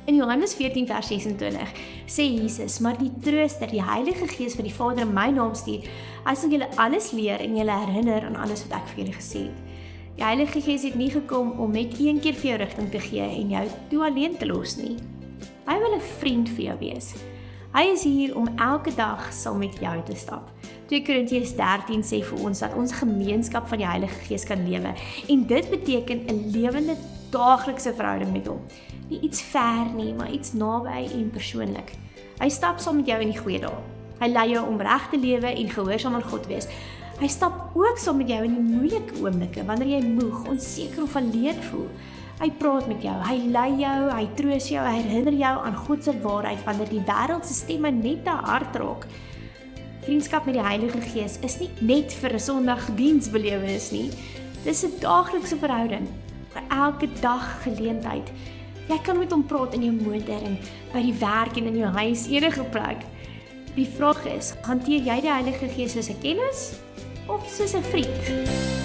In Johannes 14 vers 26 sê Jesus, maar die Trooster, die Heilige Gees wat die Vader in my naam stuur, hy sal julle alles leer en julle herinner aan alles wat ek vir julle gesê het. Die Heilige Gees het nie gekom om net een keer vir jou rigting te gee en jou toe alleen te los nie. Hy wil 'n vriend vir jou wees. Hy is hier om elke dag saam met jou te stap. 2 Korintiërs 13 sê vir ons dat ons gemeenskap van die Heilige Gees kan lewe en dit beteken 'n lewende daaglikse verhouding met hom. Nie iets ver nie, maar iets naby en persoonlik. Hy stap saam met jou in die goeie dae. Hy lei jou om reg te lewe en gehoorsaam aan God wees. Hy stap ook saam met jou in die moeilike oomblikke wanneer jy moeg, onseker of alleen voel. Hy praat met jou, hy lei jou, hy troos jou, hy herinner jou aan God se waarheid wanneer die wêreld se stemme net te hard raak. Vriendskap met die Heilige Gees is nie net vir 'n Sondagdiensbelewenis nie. Dis 'n daaglikse verhouding vir elke dag geleentheid. Jy kan met hom praat in jou motor en by die werk en in jou huis, enige plek. Die vraag is, hanteer jy die Heilige Gees soos 'n kennis of soos 'n vriend?